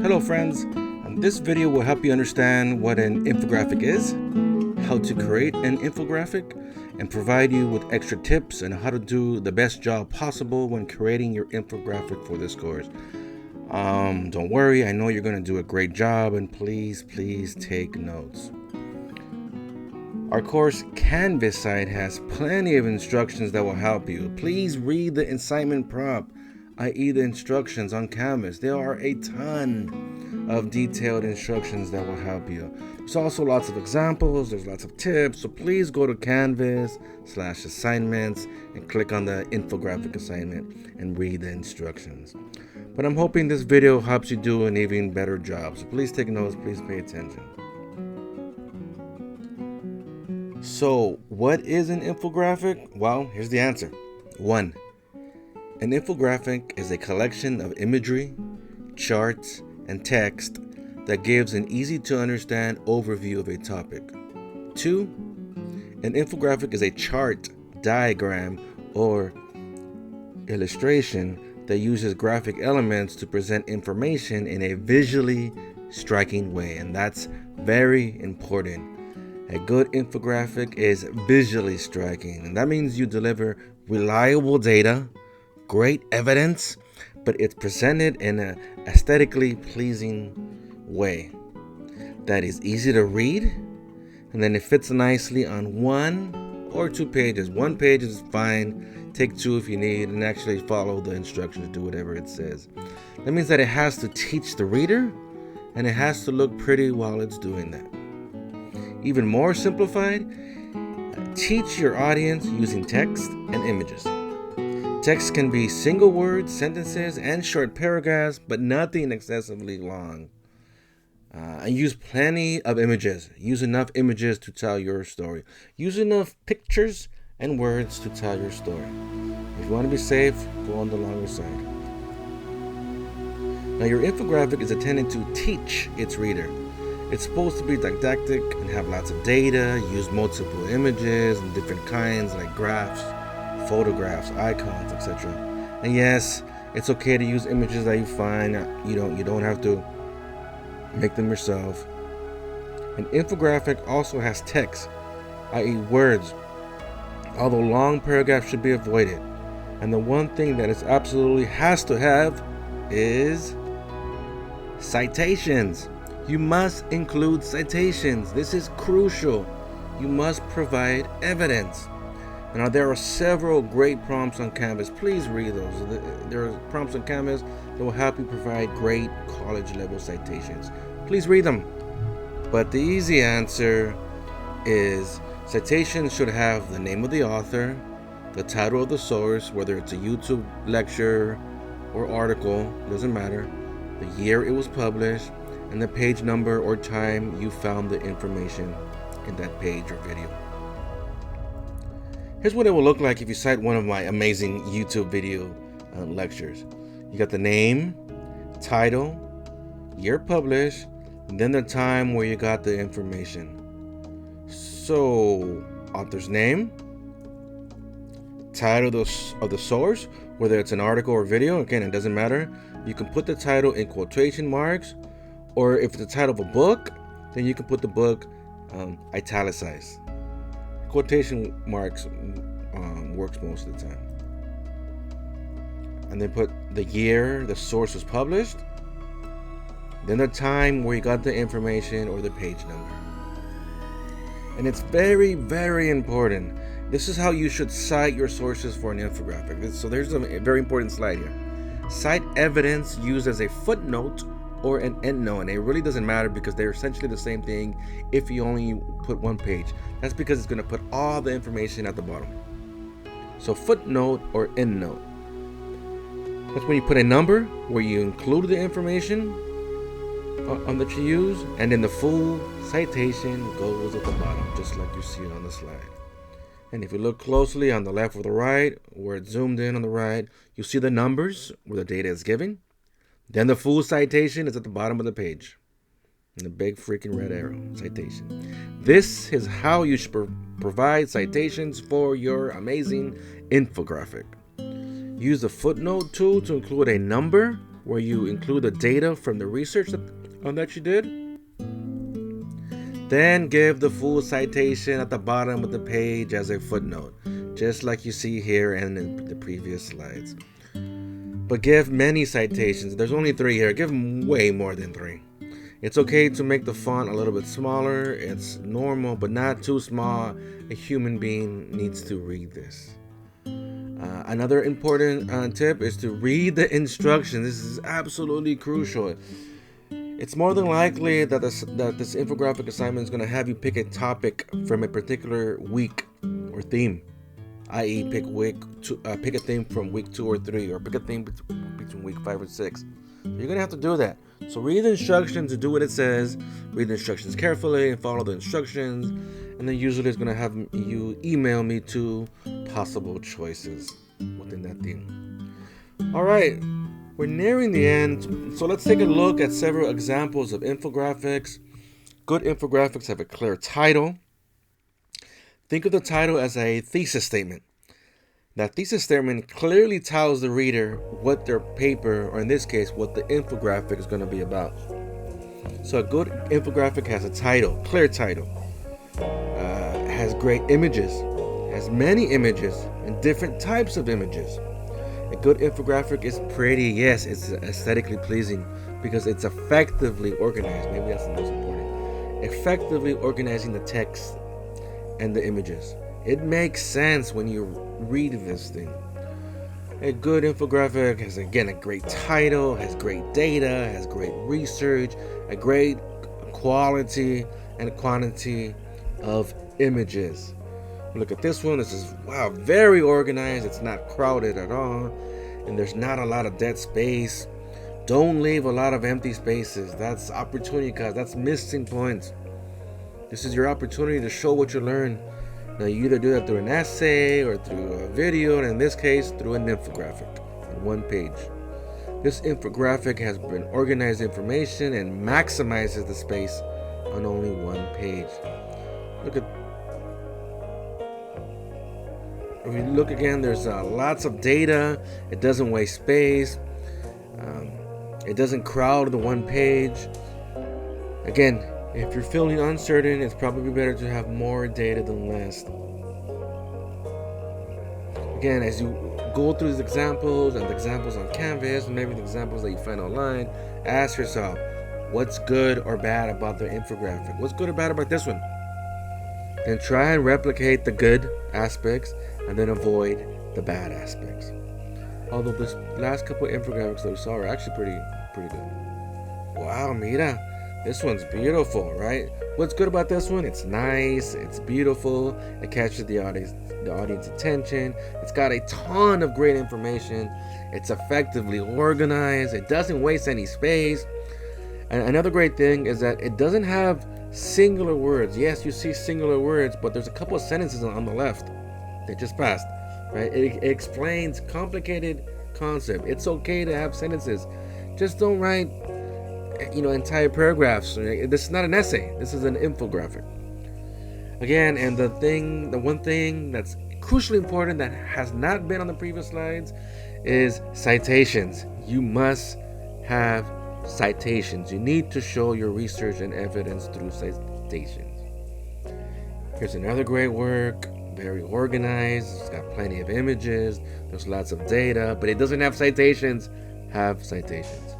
Hello friends, this video will help you understand what an infographic is, how to create an infographic, and provide you with extra tips on how to do the best job possible when creating your infographic for this course. Don't worry, I know you're going to do a great job, and please take notes. Our course Canvas site has plenty of instructions that will help you. Please read the assignment prop, i.e. the instructions on Canvas. There are a ton of detailed instructions that will help you. There's also lots of examples, there's lots of tips, so please go to Canvas/assignments and click on the infographic assignment and read the instructions. But I'm hoping this video helps you do an even better job, so please take notes, please pay attention. So, what is an infographic? Well, here's the answer. 1. An infographic is a collection of imagery, charts, and text that gives an easy-to-understand overview of a topic. 2. An infographic is a chart, diagram, or illustration that uses graphic elements to present information in a visually striking way, and that's very important. A good infographic is visually striking, and that means you deliver reliable data, great evidence, but it's presented in an aesthetically pleasing way that is easy to read, and then it fits nicely on 1 or 2 pages. 1 page is fine, take 2 if you need, and actually follow the instructions, do whatever it says. That means that it has to teach the reader, and it has to look pretty while it's doing that. Even more simplified, teach your audience using text and images. Text can be single words, sentences, and short paragraphs, but nothing excessively long. And use plenty of images. Use enough images to tell your story. Use enough pictures and words to tell your story. If you want to be safe, go on the longer side. Now, your infographic is intended to teach its reader. It's supposed to be didactic and have lots of data, use multiple images and different kinds like graphs, photographs, icons, etc. And yes, it's okay to use images that you find. You don't have to make them yourself. An infographic also has text, i.e. words, although long paragraphs should be avoided. And the one thing that it absolutely has to have is citations. You must include citations. This is crucial. You must provide evidence. Now, there are several great prompts on Canvas. Please read those. There are prompts on Canvas that will help you provide great college-level citations. Please read them. But the easy answer is citations should have the name of the author, the title of the source, whether it's a YouTube lecture or article, doesn't matter, the year it was published, and the page number or time you found the information in that page or video. Here's what it will look like if you cite one of my amazing YouTube video lectures. You got the name, title, year published, and then the time where you got the information. So, author's name, title of the source, whether it's an article or video, again, it doesn't matter. You can put the title in quotation marks, or if it's the title of a book, then you can put the book italicized. Quotation marks works most of the time. And then put the year the source was published, then the time where you got the information or the page number. And it's very important. This is how you should cite your sources for an infographic. So there's a very important slide here. Cite evidence used as a footnote or an endnote, and it really doesn't matter because they're essentially the same thing if you only put 1 page. That's because it's going to put all the information at the bottom. So footnote or endnote. That's when you put a number where you include the information that you use, and then the full citation goes at the bottom, just like you see on the slide. And if you look closely on the left or the right, where it's zoomed in on the right, you see the numbers where the data is given. Then the full citation is at the bottom of the page. And the big freaking red arrow, citation. This is how you should provide citations for your amazing infographic. Use the footnote tool to include a number where you include the data from the research that you did. Then give the full citation at the bottom of the page as a footnote, just like you see here and in the previous slides. But give many citations. There's only 3 here. Give way more than 3. It's okay to make the font a little bit smaller. It's normal, but not too small. A human being needs to read this. Another important tip is to read the instructions. This is absolutely crucial. It's more than likely that this infographic assignment is going to have you pick a topic from a particular week or theme, i.e. pick a theme from week 2 or 3, or pick a theme between week 5 or 6. You're going to have to do that. So read the instructions to do what it says. Read the instructions carefully and follow the instructions. And then usually it's going to have you email me 2 possible choices within that theme. All right. We're nearing the end, so let's take a look at several examples of infographics. Good infographics have a clear title. Think of the title as a thesis statement. That thesis statement clearly tells the reader what their paper, or in this case, what the infographic is going to be about. So a good infographic has a title, clear title, has great images, has many images, and different types of images. A good infographic is pretty, yes, it's aesthetically pleasing because it's effectively organized. Maybe that's the most important. Effectively organizing the text and the images. It makes sense when you read this thing. A good infographic has, again, a great title, has great data, has great research, a great quality and quantity of images. Look at this one. This is, wow, very organized. It's not crowded at all. And there's not a lot of dead space. Don't leave a lot of empty spaces. That's opportunity cost. That's missing points. This is your opportunity to show what you learned. Now, you either do that through an essay or through a video, and in this case, through an infographic on 1 page. This infographic has been organized information and maximizes the space on only 1 page. If you look again, there's lots of data. It doesn't waste space. It doesn't crowd the 1 page. Again, if you're feeling uncertain, it's probably better to have more data than less. Again, as you go through these examples and the examples on Canvas, and maybe the examples that you find online, ask yourself, what's good or bad about the infographic? What's good or bad about this one? Then try and replicate the good aspects and then avoid the bad aspects. Although this last couple of infographics that we saw are actually pretty good. Wow, mira, this one's beautiful, right? What's good about this one? It's nice, it's beautiful, it catches the audience attention. It's got a ton of great information. It's effectively organized. It doesn't waste any space. And another great thing is that it doesn't have singular words. Yes, you see singular words, but there's a couple of sentences on the left that just passed, right? It explains complicated concept. It's okay to have sentences. Just don't write, entire paragraphs. This is not an essay. This is an infographic. Again, and the one thing that's crucially important that has not been on the previous slides is citations. You must have citations. You need to show your research and evidence through citations. Here's another great work, very organized. It's got plenty of images. There's lots of data, but it doesn't have citations. Have citations.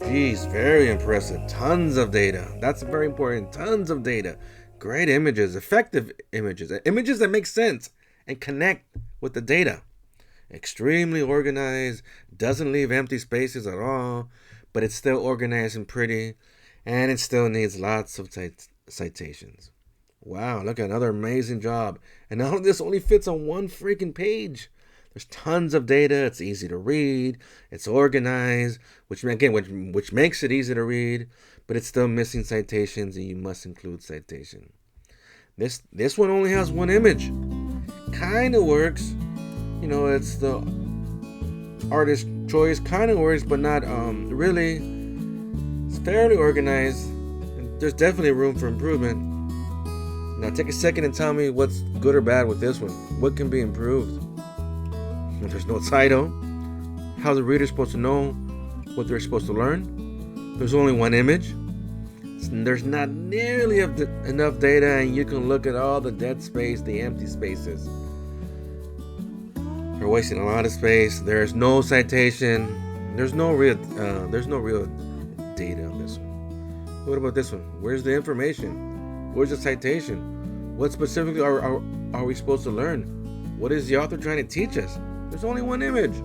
Geez, very impressive. Tons of data. That's very important. Tons of data. Great images, effective images, images that make sense and connect with the data. Extremely organized, doesn't leave empty spaces at all, but it's still organized and pretty, and it still needs lots of citations. Wow, look at another amazing job. And all of this only fits on 1 freaking page. There's tons of data. It's easy to read. It's organized, which makes it easy to read, but it's still missing citations, and you must include citation. This one only has 1 image. Kind of works. It's the artist choice. Kind of works, but not really. It's fairly organized. There's definitely room for improvement. Now take a second and tell me what's good or bad with this one. What can be improved? There's no title. How the reader's supposed to know what they're supposed to learn? There's only one image. There's not nearly enough data, and you can look at all the dead space, the empty spaces. You're wasting a lot of space. There's no citation. There's no real data on this one. What about this one? Where's the information? Where's the citation? What specifically are we supposed to learn? What is the author trying to teach us? There's only one image.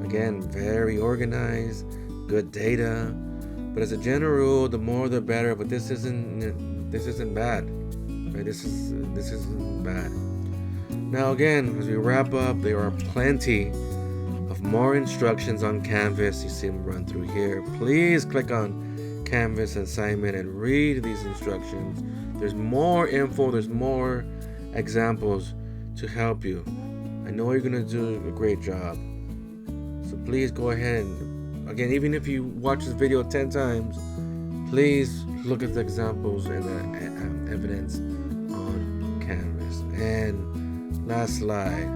Again, very organized, good data. But as a general rule, the more the better. But this isn't bad. Right? This isn't bad. Now again, as we wrap up, there are plenty of more instructions on Canvas. You see them run through here. Please click on Canvas assignment and read these instructions. There's more info. There's more examples to help you. I know you're gonna do a great job. So please go ahead and, again, even if you watch this video 10 times, please look at the examples and the evidence on Canvas. And last slide.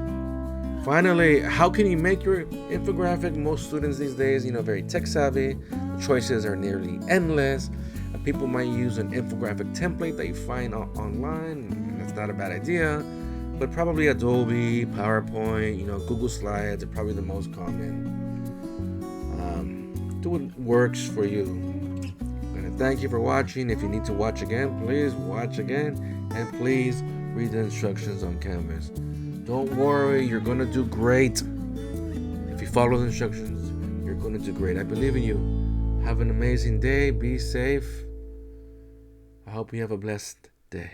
Finally, how can you make your infographic? Most students these days, very tech savvy. The choices are nearly endless. People might use an infographic template that you find online, and that's not a bad idea. But probably Adobe, PowerPoint, Google Slides are probably the most common. Do what works for you. And thank you for watching. If you need to watch again, please watch again, and please read the instructions on Canvas. Don't worry, you're gonna do great. If you follow the instructions, you're gonna do great. I believe in you. Have an amazing day. Be safe. I hope you have a blessed day.